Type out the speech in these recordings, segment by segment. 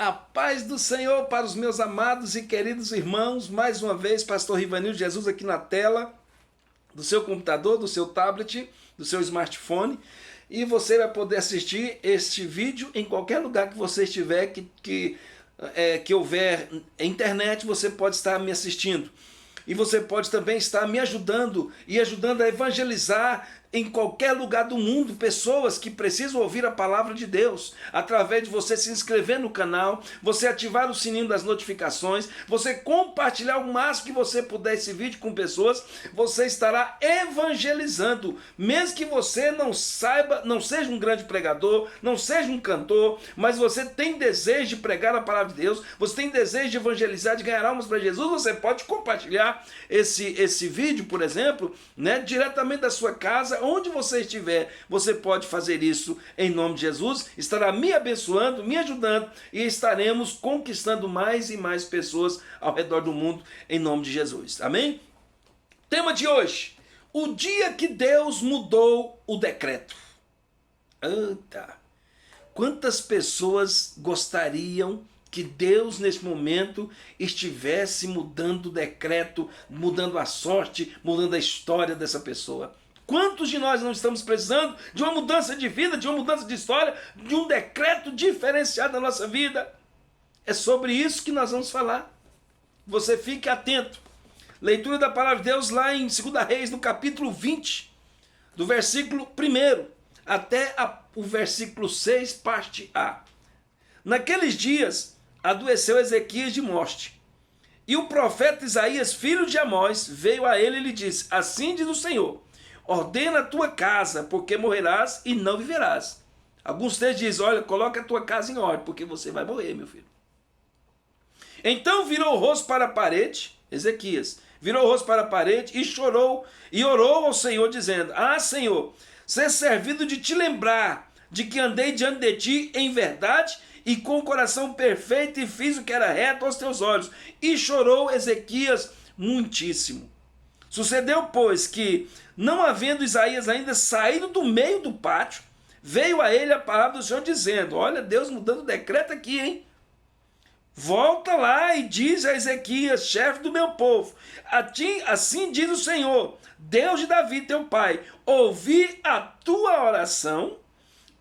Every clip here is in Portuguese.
A paz do Senhor para os meus amados e queridos irmãos. Mais uma vez, pastor Rivanildo Jesus aqui na tela do seu computador, do seu tablet, do seu smartphone. E você vai poder assistir este vídeo em qualquer lugar que você estiver, que houver internet, você pode estar me assistindo. E você pode também estar me ajudando e ajudando a evangelizar em qualquer lugar do mundo, pessoas que precisam ouvir a palavra de Deus, através de você se inscrever no canal, você ativar o sininho das notificações, você compartilhar o máximo que você puder esse vídeo com pessoas, você estará evangelizando, mesmo que você não saiba, não seja um grande pregador, não seja um cantor, mas você tem desejo de pregar a palavra de Deus, você tem desejo de evangelizar, de ganhar almas para Jesus, você pode compartilhar esse vídeo, por exemplo, né, diretamente da sua casa, onde você estiver, você pode fazer isso em nome de Jesus, estará me abençoando, me ajudando e estaremos conquistando mais e mais pessoas ao redor do mundo em nome de Jesus, amém? Tema de hoje, o dia que Deus mudou o decreto. Eita, quantas pessoas gostariam que Deus nesse momento estivesse mudando o decreto, mudando a sorte, mudando a história dessa pessoa? Quantos de nós não estamos precisando de uma mudança de vida, de uma mudança de história, de um decreto diferenciado na nossa vida? É sobre isso que nós vamos falar. Você fique atento. Leitura da palavra de Deus lá em 2 Reis, no capítulo 20, do versículo 1 até o versículo 6, parte A. Naqueles dias, adoeceu Ezequias de morte. E o profeta Isaías, filho de Amós, veio a ele e lhe disse: assim diz o Senhor, ordena a tua casa, porque morrerás e não viverás. Alguns textos dizem: olha, coloca a tua casa em ordem, porque você vai morrer, meu filho. Então virou o rosto para a parede, Ezequias, virou o rosto para a parede e chorou, e orou ao Senhor, dizendo: ah, Senhor, ser servido de te lembrar de que andei diante de ti em verdade e com o coração perfeito e fiz o que era reto aos teus olhos. E chorou Ezequias muitíssimo. Sucedeu, pois, que, não havendo Isaías ainda saído do meio do pátio, veio a ele a palavra do Senhor dizendo: olha, Deus mudando o decreto aqui, hein? Volta lá e diz a Ezequias, chefe do meu povo: assim diz o Senhor, Deus de Davi, teu pai, ouvi a tua oração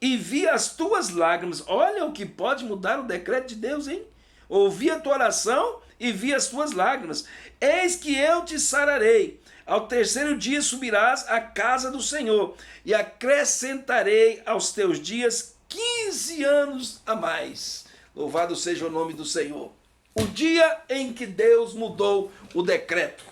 e vi as tuas lágrimas. Olha o que pode mudar o decreto de Deus, hein? Ouvi a tua oração e vi as tuas lágrimas. Eis que eu te sararei. Ao terceiro dia subirás à casa do Senhor e acrescentarei aos teus dias 15 anos a mais. Louvado seja o nome do Senhor. O dia em que Deus mudou o decreto.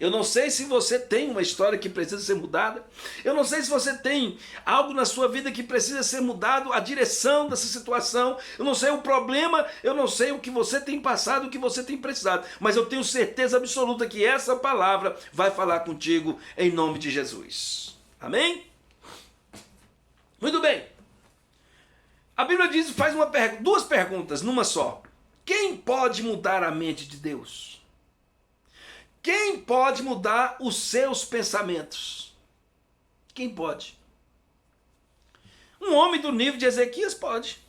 Eu não sei se você tem uma história que precisa ser mudada. Eu não sei se você tem algo na sua vida que precisa ser mudado, a direção dessa situação. Eu não sei o problema, eu não sei o que você tem passado, o que você tem precisado. Mas eu tenho certeza absoluta que essa palavra vai falar contigo em nome de Jesus. Amém? Muito bem. A Bíblia diz, faz duas perguntas numa só. Quem pode mudar a mente de Deus? Quem pode mudar os seus pensamentos? Quem pode? Um homem do nível de Ezequias pode.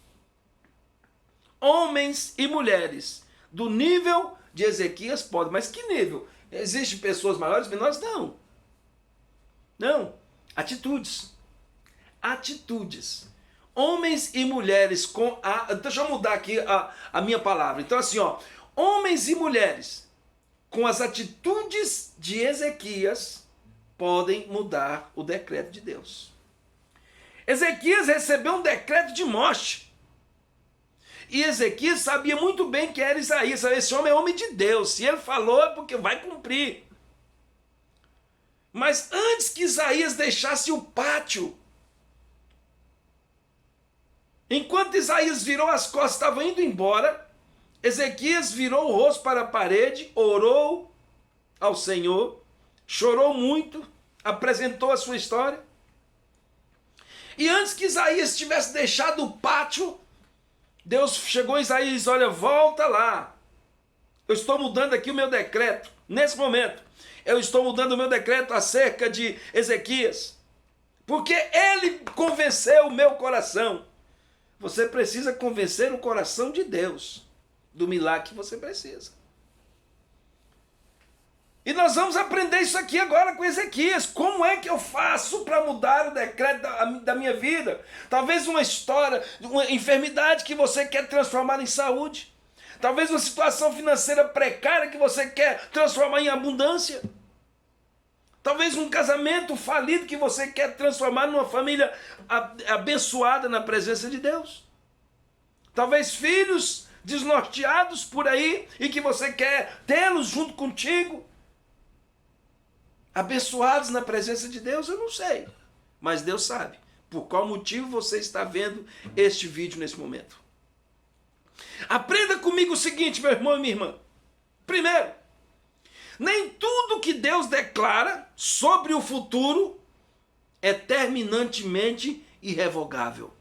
Homens e mulheres do nível de Ezequias podem. Mas que nível? Existem pessoas maiores, menores? Não. Não. Atitudes. Atitudes. Homens e mulheres com a... Deixa eu mudar aqui a minha palavra. Então assim, ó. Homens e mulheres com as atitudes de Ezequias, podem mudar o decreto de Deus. Ezequias recebeu um decreto de morte. E Ezequias sabia muito bem que era Isaías. Esse homem é homem de Deus. Se ele falou é porque vai cumprir. Mas antes que Isaías deixasse o pátio, enquanto Isaías virou as costas, estava indo embora, Ezequias virou o rosto para a parede, orou ao Senhor, chorou muito, apresentou a sua história. E antes que Isaías tivesse deixado o pátio, Deus chegou a Isaías e disse: olha, volta lá. Eu estou mudando aqui o meu decreto. Nesse momento, eu estou mudando o meu decreto acerca de Ezequias. Porque ele convenceu o meu coração. você precisa convencer o coração de Deus do milagre que você precisa. E nós vamos aprender isso aqui agora com Ezequias. Como é que eu faço para mudar o decreto da minha vida? Talvez uma história, uma enfermidade que você quer transformar em saúde. Talvez uma situação financeira precária que você quer transformar em abundância. Talvez um casamento falido que você quer transformar numa família abençoada na presença de Deus. Talvez filhos desnorteados por aí e que você quer tê-los junto contigo. Abençoados na presença de Deus, eu não sei. Mas Deus sabe por qual motivo você está vendo este vídeo nesse momento. Aprenda comigo o seguinte, meu irmão e minha irmã. Primeiro, nem tudo que Deus declara sobre o futuro é terminantemente irrevogável.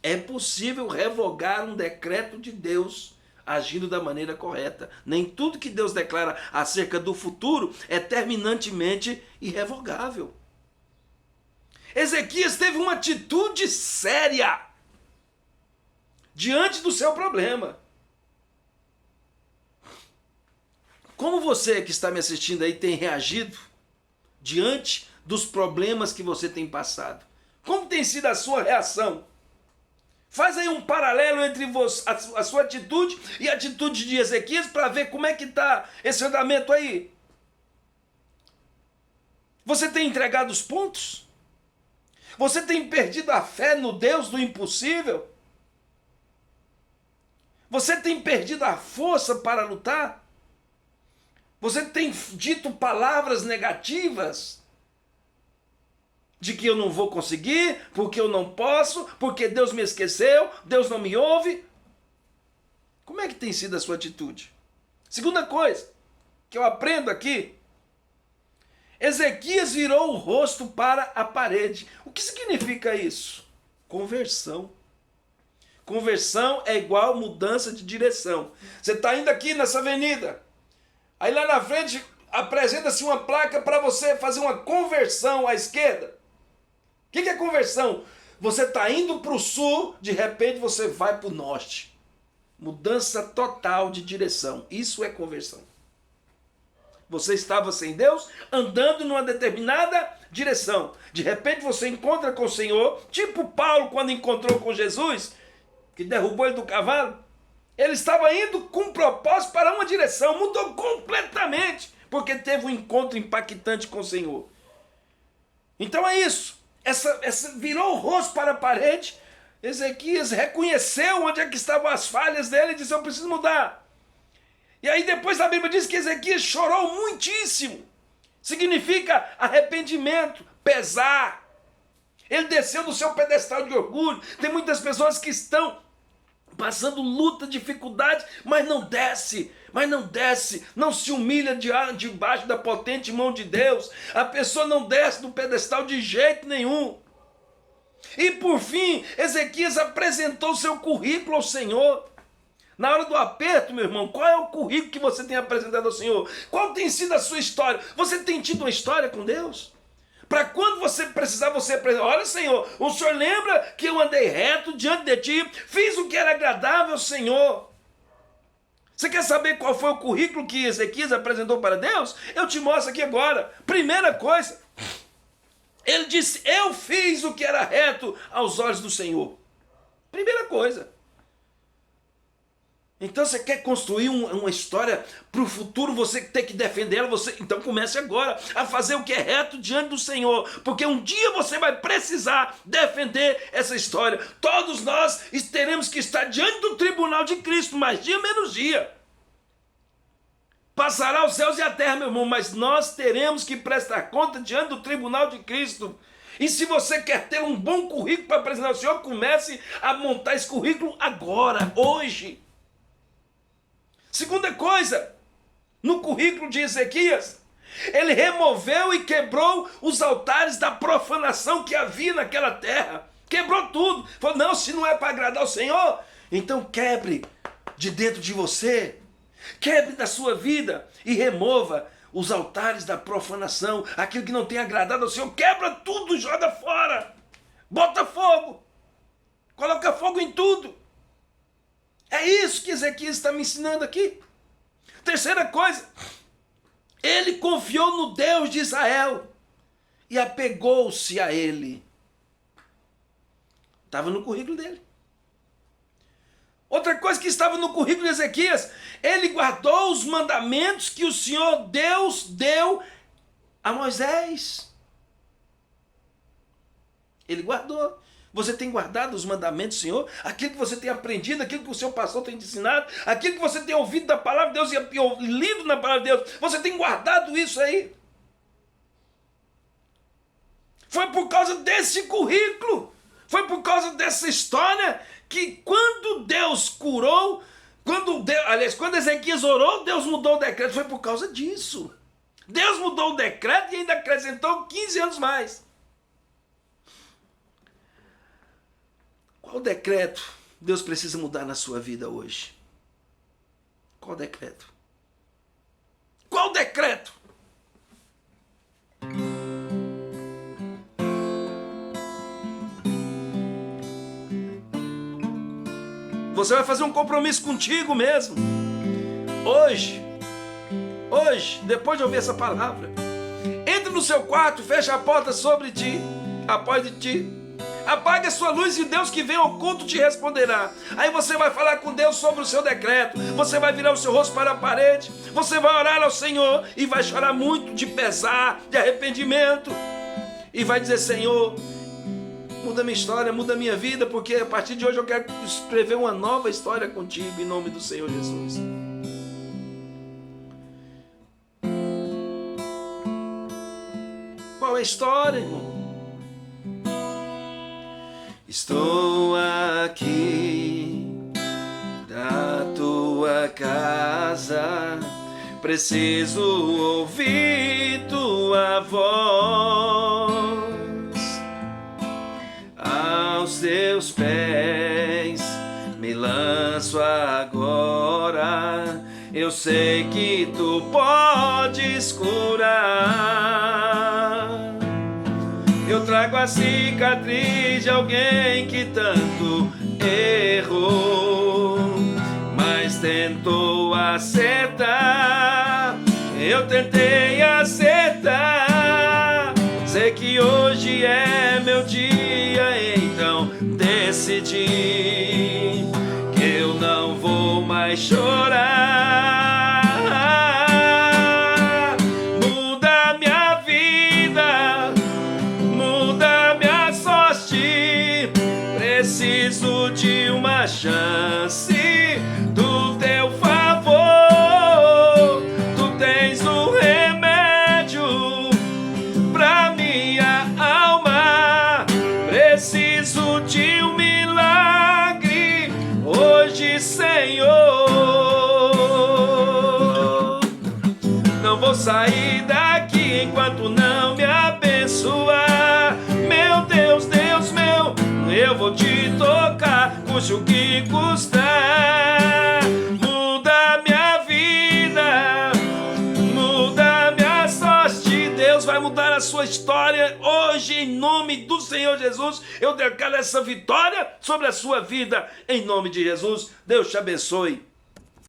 É possível revogar um decreto de Deus agindo da maneira correta. Nem tudo que Deus declara acerca do futuro é terminantemente irrevogável. Ezequias teve uma atitude séria diante do seu problema. Como você que está me assistindo aí tem reagido diante dos problemas que você tem passado? Como tem sido a sua reação? Faz aí um paralelo entre a sua atitude e a atitude de Ezequias para ver como é que está esse andamento aí. Você tem entregado os pontos? Você tem perdido a fé no Deus do impossível? Você tem perdido a força para lutar? Você tem dito palavras negativas? De que eu não vou conseguir, porque eu não posso, porque Deus me esqueceu, Deus não me ouve. Como é que tem sido a sua atitude? Segunda coisa que eu aprendo aqui, Ezequias virou o rosto para a parede. O que significa isso? Conversão. Conversão é igual mudança de direção. Você está indo aqui nessa avenida, aí lá na frente apresenta-se uma placa para você fazer uma conversão à esquerda. O que é conversão? Você está indo para o sul, de repente você vai para o norte. Mudança total de direção. Isso é conversão. Você estava sem Deus, andando numa determinada direção. De repente você encontra com o Senhor, tipo Paulo quando encontrou com Jesus, que derrubou ele do cavalo. Ele estava indo com propósito para uma direção, mudou completamente, porque teve um encontro impactante com o Senhor. Então é isso. Essa virou o rosto para a parede. Ezequias reconheceu onde é que estavam as falhas dele e disse: eu preciso mudar. E aí depois a Bíblia diz que Ezequias chorou muitíssimo. Significa arrependimento, pesar. Ele desceu do seu pedestal de orgulho. Tem muitas pessoas que estão passando luta, dificuldade, mas não desce, não se humilha debaixo da potente mão de Deus. A pessoa não desce do pedestal de jeito nenhum. E por fim, Ezequias apresentou seu currículo ao Senhor. Na hora do aperto, meu irmão, qual é o currículo que você tem apresentado ao Senhor? Qual tem sido a sua história? Você tem tido uma história com Deus? Para quando você precisar, você apresenta: olha, Senhor, o Senhor lembra que eu andei reto diante de Ti, fiz o que era agradável ao Senhor. Você quer saber qual foi o currículo que Ezequias apresentou para Deus? Eu te mostro aqui agora. Primeira coisa, ele disse: eu fiz o que era reto aos olhos do Senhor. Primeira coisa. Então você quer construir uma história para o futuro, você tem que defender ela, então comece agora a fazer o que é reto diante do Senhor, porque um dia você vai precisar defender essa história. Todos nós teremos que estar diante do tribunal de Cristo, mais dia menos dia. Passará os céus e a terra, meu irmão, mas nós teremos que prestar conta diante do tribunal de Cristo. E se você quer ter um bom currículo para apresentar ao Senhor, comece a montar esse currículo agora, hoje. Segunda coisa, no currículo de Ezequias, ele removeu e quebrou os altares da profanação que havia naquela terra. Quebrou tudo. Falou: não, se não é para agradar o Senhor, então quebre de dentro de você, quebre da sua vida e remova os altares da profanação, aquilo que não tem agradado ao Senhor. Quebra tudo, joga fora, bota fogo. Coloca fogo em tudo. É isso que Ezequias está me ensinando aqui. Terceira coisa, ele confiou no Deus de Israel e apegou-se a ele. Estava no currículo dele. Outra coisa que estava no currículo de Ezequias, ele guardou os mandamentos que o Senhor Deus deu a Moisés. Ele guardou. Você tem guardado os mandamentos do Senhor? Aquilo que você tem aprendido, aquilo que o seu pastor tem te ensinado, aquilo que você tem ouvido da palavra de Deus e lido na palavra de Deus, você tem guardado isso aí? Foi por causa desse currículo, foi por causa dessa história que quando Deus curou, quando Ezequias orou, Deus mudou o decreto, foi por causa disso. Deus mudou o decreto e ainda acrescentou 15 anos mais. Qual decreto Deus precisa mudar na sua vida hoje? Qual decreto? Qual decreto? Você vai fazer um compromisso contigo mesmo. Hoje, depois de ouvir essa palavra, entre no seu quarto, fecha a porta sobre ti, após de ti. Apague a sua luz e Deus que vem ao culto te responderá. Aí você vai falar com Deus sobre o seu decreto. Você vai virar o seu rosto para a parede. Você vai orar ao Senhor e vai chorar muito de pesar, de arrependimento. E vai dizer: Senhor, muda minha história, muda minha vida, porque a partir de hoje eu quero escrever uma nova história contigo, em nome do Senhor Jesus. Qual é a história, irmão? Estou aqui da tua casa, preciso ouvir tua voz. Aos teus pés me lanço agora, eu sei que tu podes curar. Eu trago a cicatriz de alguém que tanto errou, mas tentou acertar. Eu tentei acertar. Sei que hoje é meu dia, então decidi que eu não vou mais chorar. Preciso de uma chance do teu favor. Tu tens o remédio pra minha alma. Preciso de um milagre hoje, Senhor. Não vou sair daqui enquanto não me abençoar. Meu Deus, Deus meu, eu vou te tocar, custe o que custar. Muda minha vida, muda minha sorte. Deus vai mudar a sua história hoje, em nome do Senhor Jesus. Eu declaro essa vitória sobre a sua vida, em nome de Jesus. Deus te abençoe.